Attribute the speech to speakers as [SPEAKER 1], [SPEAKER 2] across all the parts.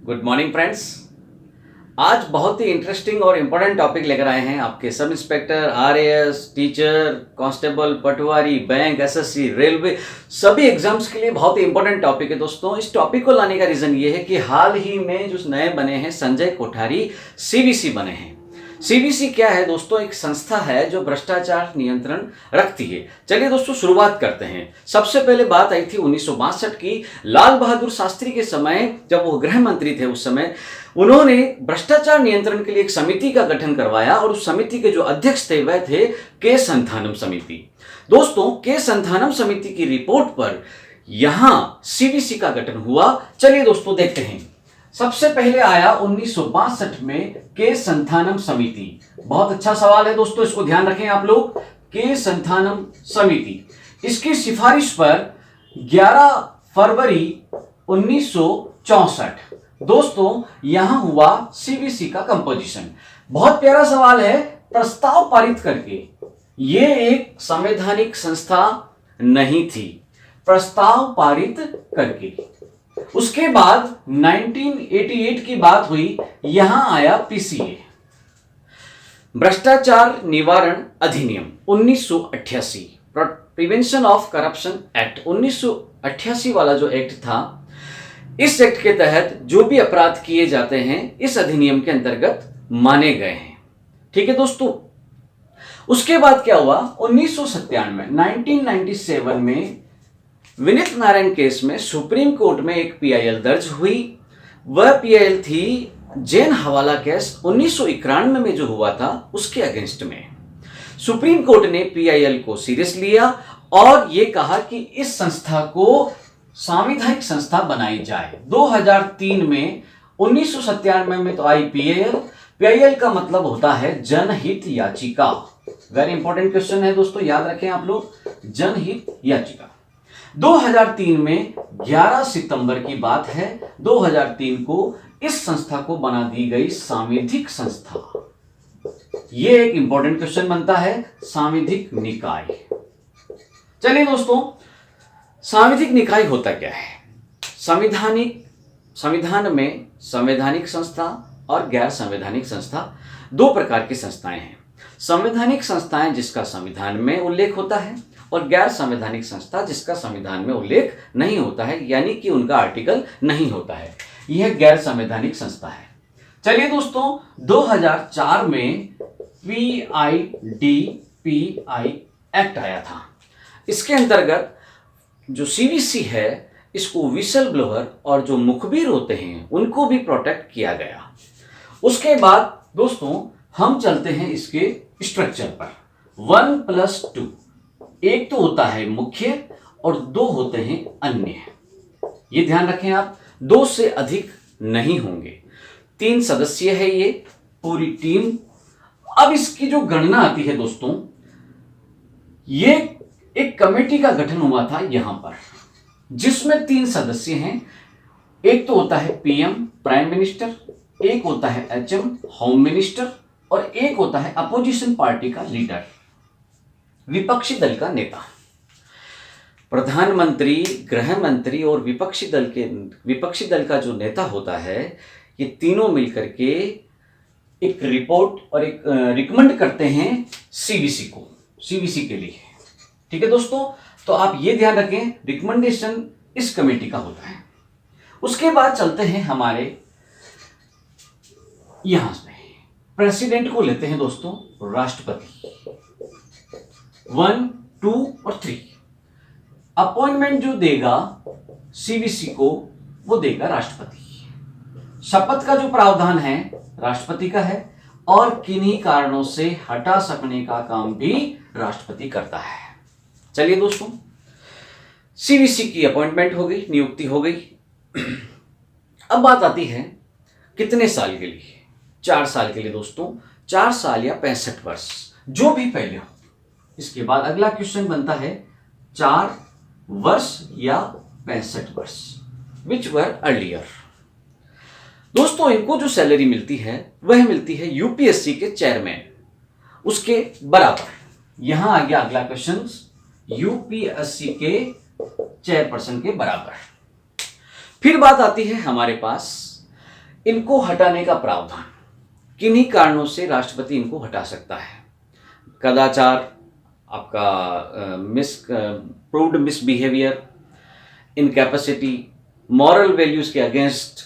[SPEAKER 1] Good morning friends. आज बहुत ही इंटरेस्टिंग और इम्पोर्टेंट टॉपिक लेकर आए हैं आपके sub inspector, RAS, teacher, constable, patwari, bank, SSC, railway सभी एग्जाम्स के लिए बहुत ही इंपॉर्टेंट टॉपिक है दोस्तों। इस टॉपिक को लाने का रीजन ये है कि हाल ही में जो नए बने हैं संजय कोठारी सीवीसी बने हैं। सीवीसी क्या है दोस्तों? एक संस्था है जो भ्रष्टाचार नियंत्रण रखती है। चलिए दोस्तों शुरुआत करते हैं। सबसे पहले बात आई थी 1962 की। लाल बहादुर शास्त्री के समय जब वो गृह मंत्री थे, उस समय उन्होंने भ्रष्टाचार नियंत्रण के लिए एक समिति का गठन करवाया और उस समिति के जो अध्यक्ष थे वह थे के संथानम समिति। दोस्तों के संथानम समिति की रिपोर्ट पर यहां सीवीसी का गठन हुआ। चलिए दोस्तों देखते हैं। सबसे पहले आया 1962 में के संथानम समिति। बहुत अच्छा सवाल है दोस्तों, इसको ध्यान रखें आप लोग। के संथानम समिति, इसकी सिफारिश पर 11 फरवरी 1964 दोस्तों यहां हुआ सीवीसी का कंपोजिशन। बहुत प्यारा सवाल है। प्रस्ताव पारित करके, ये एक संवैधानिक संस्था नहीं थी, प्रस्ताव पारित करके। उसके बाद 1988 की बात हुई, यहां आया पीसीए, भ्रष्टाचार निवारण अधिनियम 1988, प्रिवेंशन ऑफ करप्शन एक्ट 1988 वाला जो एक्ट था, इस एक्ट के तहत जो भी अपराध किए जाते हैं इस अधिनियम के अंतर्गत माने गए हैं। ठीक है दोस्तों। उसके बाद क्या हुआ? 1997 में विनीत नारायण केस में सुप्रीम कोर्ट में एक पीआईएल दर्ज हुई। वह पीआईएल थी जैन हवाला केस 1991 में जो हुआ था उसके अगेंस्ट में। सुप्रीम कोर्ट ने पीआईएल को सीरियस लिया और यह कहा कि इस संस्था को सांविधानिक संस्था बनाई जाए। 2003 में 1997 में तो आई पीआईएल। पीआईएल का मतलब होता है जनहित याचिका। वेरी इंपॉर्टेंट क्वेश्चन है दोस्तों, याद रखें आप लोग, जनहित याचिका। 2003 में 11 सितंबर की बात है, 2003 को इस संस्था को बना दी गई सांविधिक संस्था। यह एक इंपॉर्टेंट क्वेश्चन बनता है, सांविधिक निकाय। चलिए दोस्तों, सांविधिक निकाय होता क्या है? संविधान में संवैधानिक संस्था और गैर संवैधानिक संस्था दो प्रकार की संस्थाएं हैं। संवैधानिक संस्थाएं जिसका संविधान में उल्लेख होता है और गैर संवैधानिक संस्था जिसका संविधान में उल्लेख नहीं होता है, यानी कि उनका आर्टिकल नहीं होता है। यह गैर संवैधानिक संस्था है। चलिए दोस्तों, 2004 में PIDPI एक्ट आया था। इसके अंतर्गत जो सीवीसी है, इसको विसल ब्लोअर और जो मुखबिर होते हैं उनको भी प्रोटेक्ट किया गया। उसके बाद दोस्तों हम चलते हैं इसके स्ट्रक्चर पर। 1+2, एक तो होता है मुख्य और दो होते हैं अन्य। ये ध्यान रखें आप, दो से अधिक नहीं होंगे। 3 सदस्य है ये पूरी टीम। अब इसकी जो गणना आती है दोस्तों, ये एक कमेटी का गठन हुआ था यहां पर, जिसमें 3 सदस्य हैं। एक तो होता है पीएम प्राइम मिनिस्टर, एक होता है एचएम होम मिनिस्टर और एक होता है अपोजिशन पार्टी का लीडर, विपक्षी दल का नेता। प्रधानमंत्री, गृह मंत्री और विपक्षी दल का जो नेता होता है, ये तीनों मिलकर के एक रिपोर्ट और एक रिकमेंड करते हैं सीवीसी के लिए। ठीक है दोस्तों, तो आप ये ध्यान रखें, रिकमेंडेशन इस कमेटी का होता है। उसके बाद चलते हैं हमारे यहां से, प्रेसिडेंट को लेते हैं दोस्तों राष्ट्रपति। 1, 2 और 3 अपॉइंटमेंट जो देगा सीवीसी को, वो देगा राष्ट्रपति। शपथ का जो प्रावधान है राष्ट्रपति का है और किन्हीं कारणों से हटा सकने का काम भी राष्ट्रपति करता है। चलिए दोस्तों, सीवीसी की अपॉइंटमेंट हो गई, नियुक्ति हो गई। अब बात आती है कितने साल के लिए? 4 साल के लिए दोस्तों, 4 साल या 65 वर्ष, जो भी पहले हो। इसके बाद अगला क्वेश्चन बनता है 4 वर्ष या 65 वर्ष, विच वर अर्लियर। दोस्तों इनको जो सैलरी मिलती है वह मिलती है यूपीएससी के चेयरमैन, उसके बराबर। यहां आ गया अगला क्वेश्चन, यूपीएससी के चेयरपर्सन के बराबर। फिर बात आती है हमारे पास इनको हटाने का प्रावधान, किन्हीं कारणों से राष्ट्रपति इनको हटा सकता है। कदाचार, आपका proved misbehaviour, incapacity, moral values के अगेंस्ट,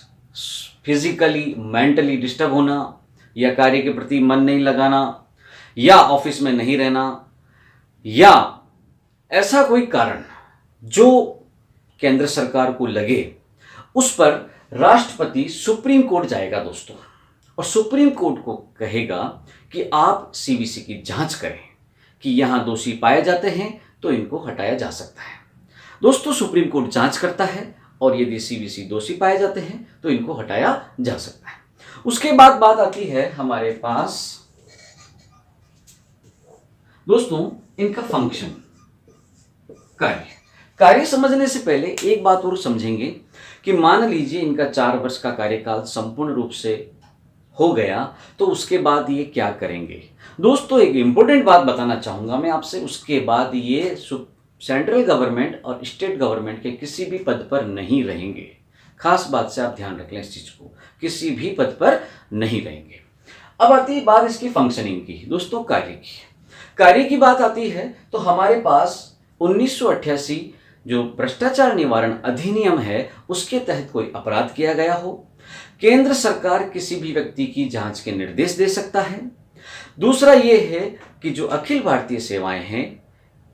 [SPEAKER 1] फिजिकली मेंटली डिस्टर्ब होना, या कार्य के प्रति मन नहीं लगाना, या ऑफिस में नहीं रहना, या ऐसा कोई कारण जो केंद्र सरकार को लगे, उस पर राष्ट्रपति सुप्रीम कोर्ट जाएगा दोस्तों, और सुप्रीम कोर्ट को कहेगा कि आप सीवीसी की जांच करें कि यहां दोषी पाए जाते हैं तो इनको हटाया जा सकता है। दोस्तों, सुप्रीम कोर्ट जांच करता है और यदि सीवीसी दोषी पाए जाते हैं तो इनको हटाया जा सकता है। उसके बाद बात आती है हमारे पास दोस्तों इनका फंक्शन, कार्य समझने से पहले एक बात और समझेंगे कि मान लीजिए इनका 4 वर्ष का कार्यकाल संपूर्ण रूप से हो गया तो उसके बाद ये क्या करेंगे। दोस्तों, एक इंपॉर्टेंट बात बताना चाहूंगा मैं आपसे, उसके बाद ये सेंट्रल गवर्नमेंट और स्टेट गवर्नमेंट के किसी भी पद पर नहीं रहेंगे। खास बात से आप ध्यान रख लें इस चीज को, किसी भी पद पर नहीं रहेंगे। अब आती है बात इसकी फंक्शनिंग की दोस्तों, कार्य की बात आती है तो हमारे पास 1988 जो भ्रष्टाचार निवारण अधिनियम है उसके तहत कोई अपराध किया गया हो, केंद्र सरकार किसी भी व्यक्ति की जांच के निर्देश दे सकता है। दूसरा ये है कि जो अखिल भारतीय सेवाएं हैं,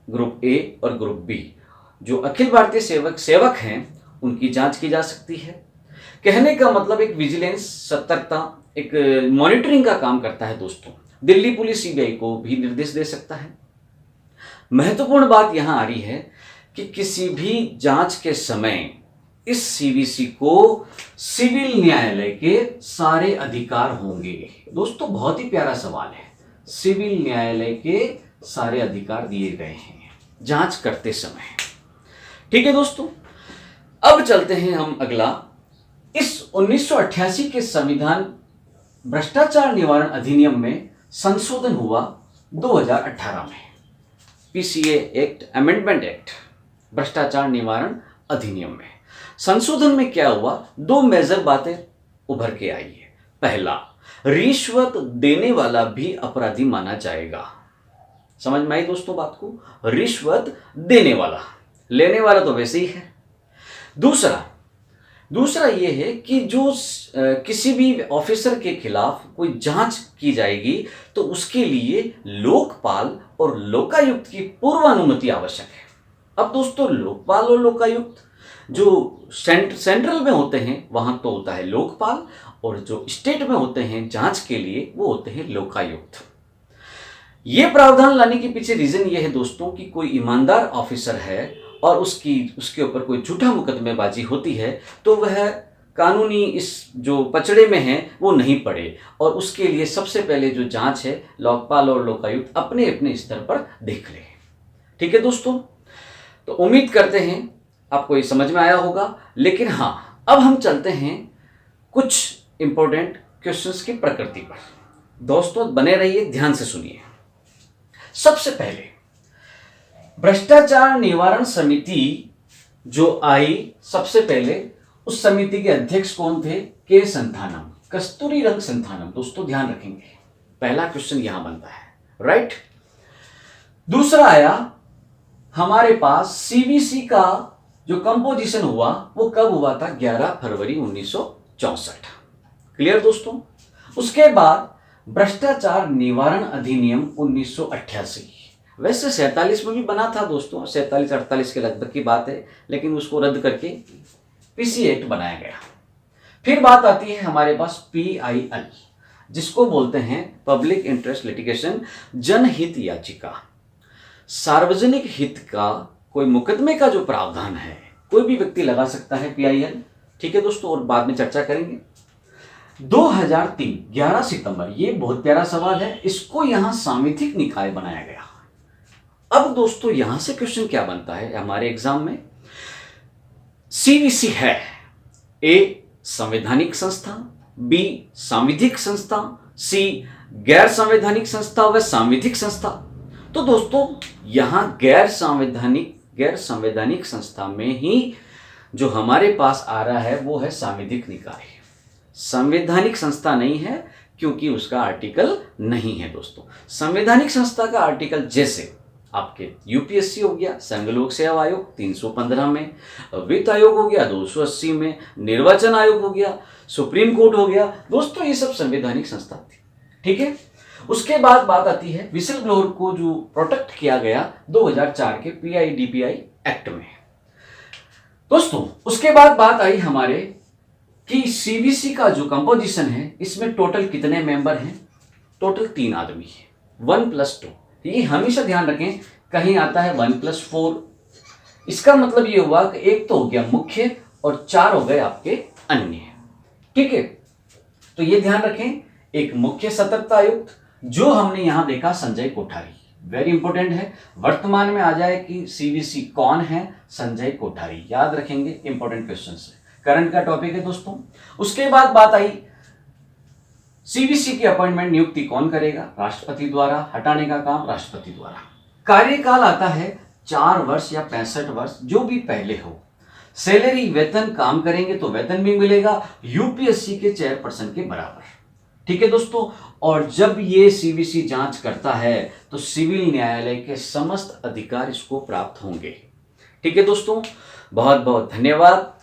[SPEAKER 1] ग्रुप ए और ग्रुप बी, जो अखिल भारतीय सेवक हैं उनकी जांच की जा सकती है। कहने का मतलब एक विजिलेंस, सतर्कता, एक मॉनिटरिंग का काम करता है दोस्तों। दिल्ली पुलिस सीबीआई को भी निर्देश दे सकता है। महत्वपूर्ण बात यहां आ रही है कि किसी भी जांच के समय इस सीवीसी को सिविल न्यायालय के सारे अधिकार होंगे। दोस्तों, बहुत ही प्यारा सवाल है। सिविल न्यायालय के सारे अधिकार दिए गए हैं जांच करते समय। ठीक है दोस्तों, अब चलते हैं हम अगला। इस 1988 के संविधान भ्रष्टाचार निवारण अधिनियम में संशोधन हुआ 2018 में, पीसीए एक्ट, अमेंडमेंट एक्ट, भ्रष्टाचार निवारण अधिनियम में। संशोधन में क्या हुआ, 2 मेजर बातें उभर के आई है। पहला, रिश्वत देने वाला भी अपराधी माना जाएगा। समझ में आई दोस्तों बात को, रिश्वत देने वाला, लेने वाला तो वैसे ही है। दूसरा यह है कि जो किसी भी ऑफिसर के खिलाफ कोई जांच की जाएगी तो उसके लिए लोकपाल और लोकायुक्त की पूर्व अनुमति आवश्यक है। अब दोस्तों, लोकपाल और लोकायुक्त जो सेंट्रल में होते हैं वहां तो होता है लोकपाल, और जो स्टेट में होते हैं जांच के लिए वो होते हैं लोकायुक्त। ये प्रावधान लाने के पीछे रीजन ये है दोस्तों कि कोई ईमानदार ऑफिसर है और उसके ऊपर कोई झूठा मुकदमेबाजी होती है तो वह कानूनी इस जो पचड़े में है वो नहीं पड़े, और उसके लिए सबसे पहले जो जांच है लोकपाल और लोकायुक्त अपने अपने स्तर पर देख ले। ठीक है दोस्तों, तो उम्मीद करते हैं आपको ये समझ में आया होगा। लेकिन हाँ, अब हम चलते हैं कुछ इंपॉर्टेंट क्वेश्चंस की प्रकृति पर। दोस्तों बने रहिए, ध्यान से सुनिए। सबसे पहले, भ्रष्टाचार निवारण समिति जो आई, सबसे पहले उस समिति के अध्यक्ष कौन थे? के संथानम, कस्तूरीरंगन संथानम। दोस्तों ध्यान रखेंगे, पहला क्वेश्चन यहां बनता है, राइट। दूसरा आया हमारे पास सीवीसी का जो कंपोजिशन हुआ वो कब हुआ था? 11 फरवरी 1964। क्लियर दोस्तों। उसके बाद भ्रष्टाचार निवारण अधिनियम 1988, वैसे 47 में भी बना था दोस्तों, 47-48 के लगभग की बात है, लेकिन उसको रद्द करके पीसी एक्ट बनाया गया। फिर बात आती है हमारे पास PIL, जिसको बोलते हैं पब्लिक इंटरेस्ट लिटिगेशन, जनहित याचिका। सार्वजनिक हित का कोई मुकदमे का जो प्रावधान है कोई भी व्यक्ति लगा सकता है PIL। ठीक है दोस्तों, और बाद में चर्चा करेंगे। 2003 11 सितंबर, ये बहुत प्यारा सवाल है, इसको यहां सांविधिक निकाय बनाया गया। अब दोस्तों यहां से क्वेश्चन क्या बनता है हमारे एग्जाम में? सीवीसी है ए संवैधानिक संस्था, बी सांविधिक संस्था, सी गैर संवैधानिक संस्था व सांविधिक संस्था। तो दोस्तों यहां गैर संवैधानिक संस्था में ही जो हमारे पास आ रहा है वो है सांविधिक निकाय। संवैधानिक संस्था नहीं है क्योंकि उसका आर्टिकल नहीं है दोस्तों। संवैधानिक संस्था का आर्टिकल जैसे आपके यूपीएससी हो गया, संघ लोक सेवा आयोग 315 में, वित्त आयोग हो गया 280 में, निर्वाचन आयोग हो गया, सुप्रीम कोर्ट हो गया दोस्तों, ये सब संवैधानिक संस्था थी। ठीक है, उसके बाद बात आती है विसल ब्लोअर को जो प्रोटेक्ट किया गया 2004 के पीआईडीपीआई एक्ट में दोस्तों। उसके बाद बात आई हमारे कि सीबीसी का जो कंपोजिशन है इसमें टोटल कितने मेंबर हैं? टोटल 3 आदमी है, 1+2। ये हमेशा ध्यान रखें, कहीं आता है 1+4, इसका मतलब ये हुआ कि एक तो हो गया मुख्य और 4 हो गए आपके अन्य। ठीक है, तो ये ध्यान रखें, एक मुख्य सतर्कता आयुक्त जो हमने यहां देखा संजय कोठारी, वेरी इंपॉर्टेंट है, वर्तमान में आ जाए कि सीबीसी कौन है? संजय कोठारी, याद रखेंगे, इंपॉर्टेंट क्वेश्चन है, करंट का टॉपिक है दोस्तों। उसके बाद बात आई सीबीसी की अपॉइंटमेंट नियुक्ति कौन करेगा? राष्ट्रपति द्वारा, हटाने का काम राष्ट्रपति द्वारा। कार्यकाल आता है 4 वर्ष या 65 वर्ष, जो भी पहले हो। सैलरी वेतन, काम करेंगे तो वेतन भी मिलेगा यूपीएससी के चेयरपर्सन के बराबर। ठीक है दोस्तों, और जब ये सीबीसी जांच करता है तो सिविल न्यायालय के समस्त अधिकार इसको प्राप्त होंगे। ठीक है दोस्तों, बहुत बहुत धन्यवाद।